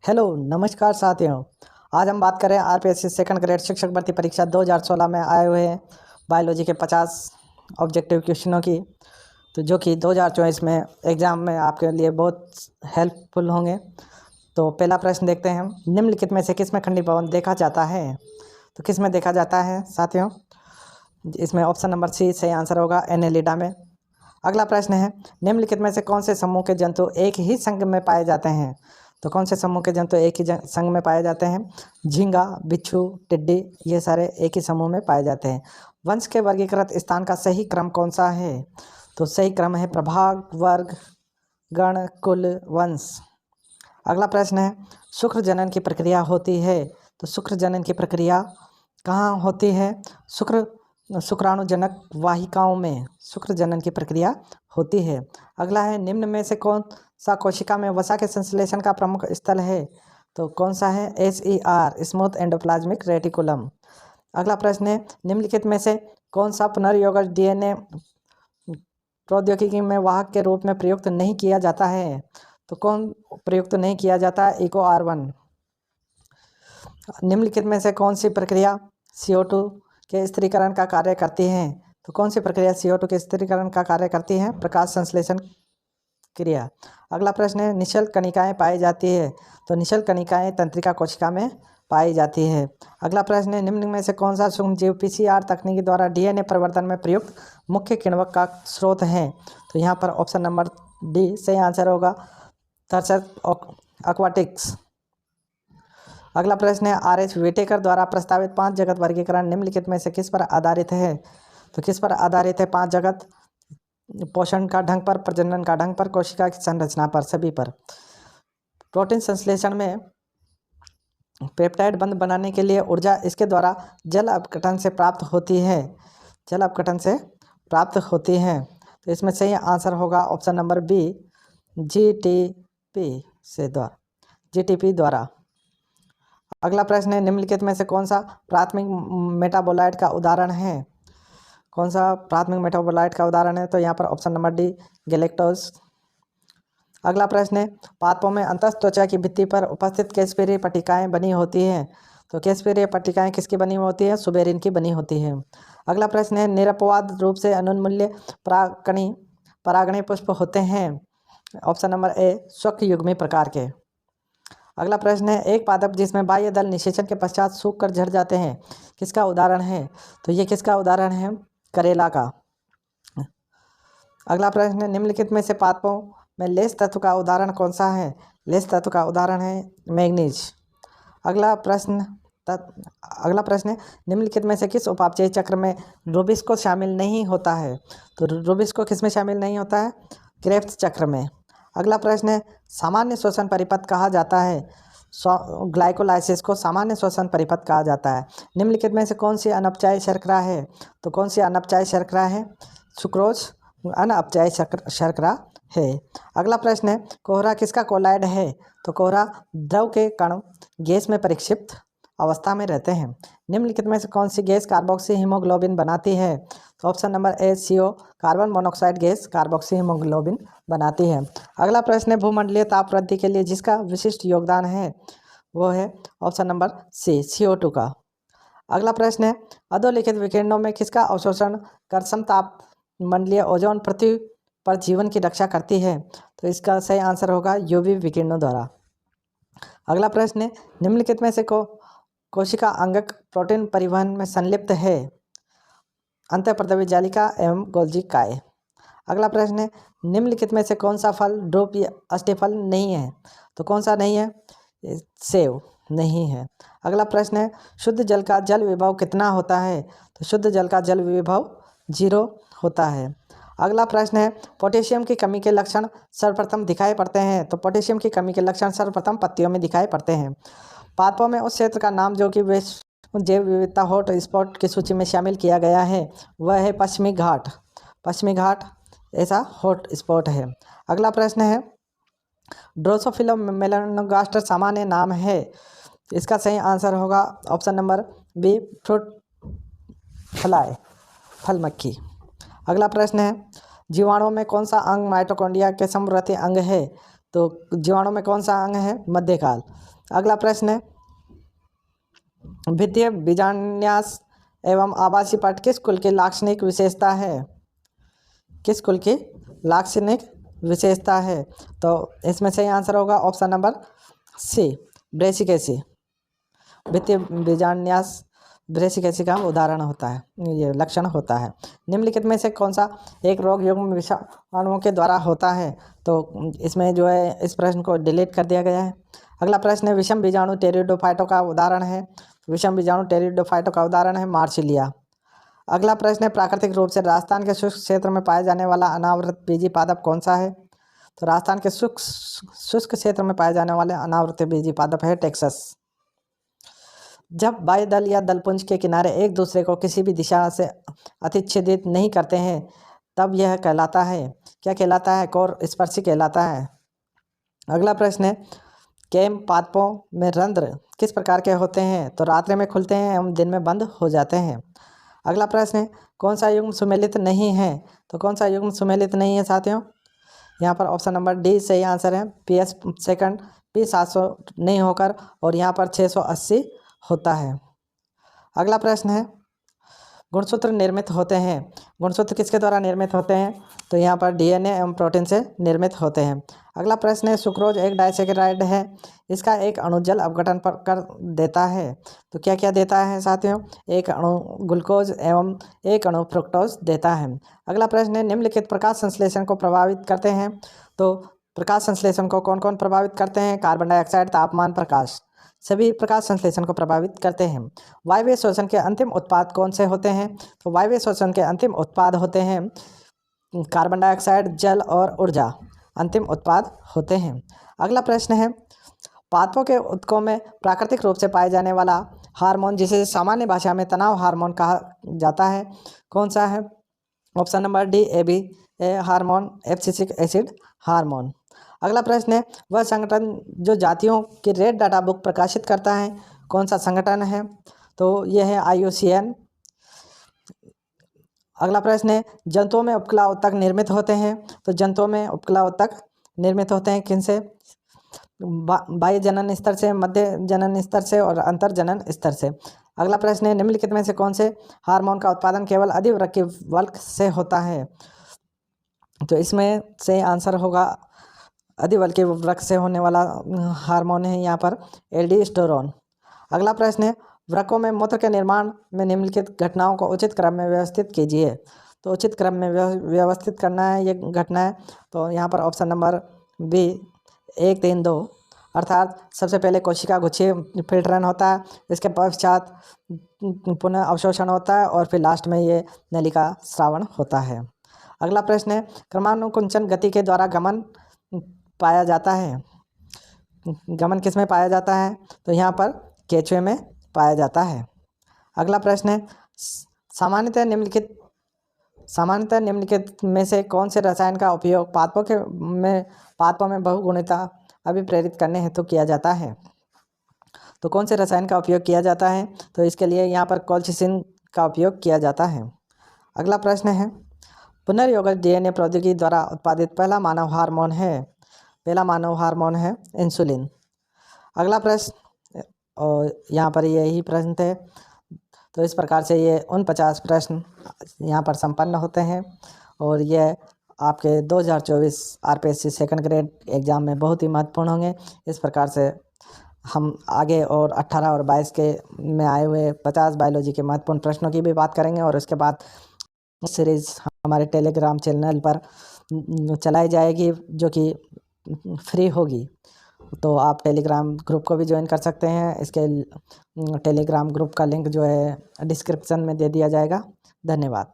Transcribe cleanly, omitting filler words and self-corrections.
Hello नमस्कार साथियों। आज हम बात करें आरपीएससी सेकंड ग्रेड शिक्षक भर्ती परीक्षा 2016 में आए हुए हैं बायोलॉजी के 50 ऑब्जेक्टिव क्वेश्चनों की, तो जो कि 2024 में एग्ज़ाम में आपके लिए बहुत हेल्पफुल होंगे। तो पहला प्रश्न देखते हैं हम, निम्नलिखित में से किस में खंडीभवन देखा जाता है? तो किस में देखा जाता है साथियों? इसमें ऑप्शन नंबर सी सही आंसर होगा, एनेलिडा में। अगला प्रश्न है, निम्नलिखित में से कौन से समूह के जंतु एक ही संघ में पाए जाते हैं? तो कौन से समूह के जंतु एक ही संघ में पाए जाते हैं? झींगा, बिच्छू, टिड्डी, ये सारे एक ही समूह में पाए जाते हैं। वंश के वर्गीकृत स्थान का सही क्रम कौन सा है? तो सही क्रम है प्रभाग, वर्ग, गण, कुल, वंश। अगला प्रश्न है, शुक्र जनन की प्रक्रिया होती है? तो शुक्र जनन की प्रक्रिया कहाँ होती है? शुक्राणुजनक वाहिकाओं में शुक्र जनन की प्रक्रिया होती है। अगला है, निम्न में से कौन सा कोशिका में वसा के संश्लेषण का प्रमुख स्थल है? तो कौन सा है? SER, smooth endoplasmic reticulum. अगला प्रश्न है, निम्नलिखित में से कौन सा पुनर्योगज DNA प्रौद्योगिकी में वाहक के रूप में प्रयुक्त नहीं किया जाता है? तो कौन प्रयुक्त नहीं किया जाता? EcoR1। निम्नलिखित में से कौन सी प्रक्रिया CO2 के स्थिरीकरण का कार्य करती है? तो कौन सी प्रक्रिया CO2 के स्थिरीकरण का कार्य करती है? प्रकाश संश्लेषण क्रिया। अगला प्रश्न है, निश्चल कणिकाएं पाई जाती है? तो निश्चल कणिकाएं तंत्रिका कोशिका में पाई जाती है। अगला प्रश्न है, निम्न में से कौन सा सूक्ष्मजीव PCR तकनीक द्वारा DNA परिवर्तन में प्रयुक्त मुख्य किण्वक का स्रोत है? तो यहाँ पर ऑप्शन नंबर डी सही आंसर होगा, थर्सस एक्वाटिक्स। अगला प्रश्न है, RH विटेकर द्वारा प्रस्तावित 5 जगत वर्गीकरण निम्नलिखित में से किस पर आधारित है? तो किस पर आधारित है 5 जगत? पोषण का ढंग पर, प्रजनन का ढंग पर, कोशिका की संरचना पर, सभी पर। प्रोटीन संश्लेषण में पेप्टाइड बंध बनाने के लिए ऊर्जा इसके द्वारा जल अपघटन से प्राप्त होती है। जल अपघटन से प्राप्त होती है। तो इसमें सही आंसर होगा ऑप्शन नंबर बी, GTP द्वारा। अगला प्रश्न है, निम्नलिखित में से कौन सा प्राथमिक मेटाबोलाइट का उदाहरण है? कौन सा प्राथमिक मेटाबोलाइट का उदाहरण है? तो यहाँ पर ऑप्शन नंबर डी, गैलेक्टोज। अगला प्रश्न है, पादपों में अंतःत्वचा की भित्ति पर उपस्थित कैस्पेरिय पट्टिकाएं बनी होती हैं? तो कैस्पेरिय पट्टिकाएं किसकी बनी होती है? सुबेरिन की बनी होती है। अगला प्रश्न है, निरपवाद रूप से अनुन्मूल्य परागणीय पुष्प होते हैं? ऑप्शन नंबर ए, स्वकयुग्मी प्रकार के। अगला प्रश्न है, एक पादप जिसमें बाह्य दल निषेचन के पश्चात सूख कर झड़ जाते हैं, किसका उदाहरण है? तो ये किसका उदाहरण है? करेला का। अगला प्रश्न है, निम्नलिखित में से पादपों में लेस तत्व का उदाहरण कौन सा है? लेस तत्व का उदाहरण है मैग्नीज। अगला प्रश्न है, निम्नलिखित में से किस उपापचयी चक्र में रूबिस्को शामिल नहीं होता है? तो रूबिस्को किस में शामिल नहीं होता है? क्रेब्स चक्र में। अगला प्रश्न है, सामान्य श्वसन परिपथ कहा जाता है? ग्लाइकोलाइसिस को सामान्य श्वसन परिपथ कहा जाता है। निम्नलिखित में से कौन सी अनपचायी शर्करा है? तो कौन सी अनपचायी शर्करा है? सुक्रोज अनपचायी शर्करा है। अगला प्रश्न है, कोहरा किसका कोलाइड है? तो कोहरा द्रव के कण गैस में परिक्षिप्त अवस्था में रहते हैं। निम्नलिखित में से कौन सी गैस कार्बोक्सी हीमोग्लोबिन बनाती है? तो option number A, CO, carbon monoxide gas carboxy haemoglobin बनाती है। अगला प्रश्न है, भूमंडलीय ताप वृद्धि के लिए जिसका विशिष्ट योगदान है, वो है ऑप्शन नंबर सी, CO2 का। अगला प्रश्न है, अधोलिखित विकिरणों में किसका अवशोषण कर समताप मंडलीय ओजोन पृथ्वी पर जीवन की रक्षा करती है? तो इसका सही आंसर होगा UV विकिरणों द्वारा। अगला प्रश्न है, निम्नलिखित में से कोशिका अंगक प्रोटीन परिवहन में संलिप्त है? अंतःप्रद्रव्य जालिका एवं गोल्जी काय। अगला प्रश्न है, निम्नलिखित में से कौन सा फल ड्रूप या अष्टफल नहीं है? तो कौन सा नहीं है? सेब नहीं है। अगला प्रश्न है, शुद्ध जल का जल विभव कितना होता है? तो शुद्ध जल का जल विभव 0 होता है। अगला प्रश्न है, पोटेशियम की कमी के लक्षण सर्वप्रथम दिखाई पड़ते हैं? तो पोटेशियम की कमी के लक्षण सर्वप्रथम पत्तियों में दिखाई पड़ते हैं। पादपों में उस क्षेत्र का नाम जो कि जैव विविधता हॉट स्पॉट की सूची में शामिल किया गया है, वह है पश्चिमी घाट। पश्चिमी घाट ऐसा हॉट स्पॉट है। अगला प्रश्न है, ड्रोसोफिला मेलानोगास्टर सामान्य नाम है? इसका सही आंसर होगा option number B, fruit fly, फल मक्खी। अगला प्रश्न है, जीवाणुओं में कौन सा अंग माइटोकॉन्ड्रिया के समवर्ती अंग है? तो जीवाणु में कौन सा अंग है? मध्यकाल। अगला प्रश्न है, भित्तीय बीजान्यास एवं आभासी पट किस कुल की लाक्षणिक विशेषता है? किस कुल की लाक्षणिक विशेषता है? तो इसमें सही आंसर होगा ऑप्शन नंबर सी, ब्रेसिकेसी। भित्तीय बीजान्यास ब्रेसिकेसी का उदाहरण होता है, ये लक्षण होता है। निम्नलिखित में से कौन सा एक रोग युग्म विषाणुओं के द्वारा होता है? तो इसमें जो है इस प्रश्न को डिलीट कर दिया गया है। अगला प्रश्न है, विषम बीजाणु टेरिडोफाइटों का उदाहरण है। विषम बीजाणु टेरिडोफाइटों का उदाहरण है मार्सिलिया। अगला प्रश्न है, प्राकृतिक रूप से राजस्थान के शुष्क क्षेत्र में पाया जाने वाला अनावृत बीजी पादप कौन सा है? तो राजस्थान के शुष्क क्षेत्र में पाए जाने वाले अनावृत बीजी पादप है टेक्सास। जब वायुदल या दलपुंज के किनारे एक दूसरे को किसी भी दिशा से अतिच्छेदित नहीं करते हैं तब यह कहलाता है, क्या कहलाता है? कोर स्पर्शी कहलाता है। अगला प्रश्न है, केम पादपों में रंध्र किस प्रकार के होते हैं? तो रात्रि में खुलते हैं एवं दिन में बंद हो जाते हैं। अगला प्रश्न है, कौन सा युग्म सुमेलित नहीं है? तो कौन सा युग्म सुमेलित नहीं है साथियों? यहाँ पर ऑप्शन नंबर डी सही आंसर है। PS सेकंड P700 नहीं होकर और यहाँ पर 680 होता है। अगला प्रश्न है, गुणसूत्र निर्मित होते हैं। गुणसूत्र किसके द्वारा निर्मित होते हैं? तो यहाँ पर DNA एवं प्रोटीन से निर्मित होते हैं। अगला प्रश्न है, सुक्रोज एक डाइसेकेराइड है, इसका एक अणु जल अपघटन पर कर देता है। तो क्या क्या देता है साथियों? एक अणु ग्लूकोज एवं एक अणु फ्रुक्टोज देता है। अगला प्रश्न है, निम्नलिखित प्रकाश संश्लेषण को प्रभावित करते हैं। तो प्रकाश संश्लेषण को कौन कौन प्रभावित करते हैं? कार्बन डाइऑक्साइड, तापमान, प्रकाश सभी प्रकाश संश्लेषण को प्रभावित करते हैं। वायवीय श्वसन के अंतिम उत्पाद कौन से होते हैं? तो वायवीय श्वसन के अंतिम उत्पाद होते हैं कार्बन डाइऑक्साइड, जल और ऊर्जा अंतिम उत्पाद होते हैं। अगला प्रश्न है, पादपों के ऊतकों में प्राकृतिक रूप से पाए जाने वाला हार्मोन जिसे सामान्य भाषा में तनाव हार्मोन कहा जाता है, कौन सा है? Option number D AB hormone, abscisic acid hormone. अगला प्रश्न है, वह संगठन जो जातियों की रेड डाटा बुक प्रकाशित करता है, कौन सा संगठन है? तो यह है IUCN। अगला प्रश्न है, जंतुओं में उपकला उत्तक निर्मित होते हैं। तो जंतुओं में उपकला उत्तक निर्मित होते हैं किनसे? बाह्य जनन स्तर से, मध्य जनन स्तर से और अंतर जनन स्तर से। अगला प्रश्न है, निम्नलिखित में से कौन से हार्मोन का उत्पादन केवल अधिवृक्क वल्क से होता है? तो इसमें से आंसर होगा अधिवल्की वृक्क से होने वाला हार्मोन है यहाँ पर एल्डोस्टेरोन। अगला प्रश्न है, वृक्कों में मूत्र के निर्माण में निम्नलिखित घटनाओं को उचित क्रम में व्यवस्थित कीजिए। तो उचित क्रम में व्यवस्थित करना है ये घटना है। तो यहाँ पर ऑप्शन नंबर बी 1, 3, 2 अर्थात सबसे पहले कोशिका गुच्छीय फिल्टरन होता है, इसके पश्चात पुनः अवशोषण होता है और फिर लास्ट में ये नलिका स्रावण होता है। अगला प्रश्न है, क्रमानुकुंचन गति के द्वारा गमन पाया जाता है। गमन किस में पाया जाता है? तो यहाँ पर केचुए में पाया जाता है। अगला प्रश्न है, सामान्यतः निम्नलिखित में से कौन से रसायन का उपयोग पादपों में बहुगुणिता अभिप्रेरित करने हेतु किया जाता है? तो कौन से रसायन का उपयोग किया जाता है? तो इसके लिए यहाँ पर कोल्चिसिन का उपयोग किया जाता है। अगला प्रश्न है, पुनर्योगज DNA प्रौद्योगिकी द्वारा उत्पादित पहला मानव हार्मोन है इंसुलिन। अगला प्रश्न, और यहाँ पर यही प्रश्न थे। तो इस प्रकार से ये 49 प्रश्न यहाँ पर संपन्न होते हैं और ये आपके 2024 RPSC सेकंड ग्रेड एग्ज़ाम में बहुत ही महत्वपूर्ण होंगे। इस प्रकार से हम आगे और 18 और 22 के में आए हुए 50 बायोलॉजी के महत्वपूर्ण प्रश्नों की भी बात करेंगे और उसके बाद सीरीज़ हमारे टेलीग्राम चैनल पर चलाई जाएगी जो कि फ्री होगी। तो आप टेलीग्राम ग्रुप को भी ज्वाइन कर सकते हैं। इसके टेलीग्राम ग्रुप का लिंक जो है डिस्क्रिप्शन में दे दिया जाएगा। धन्यवाद।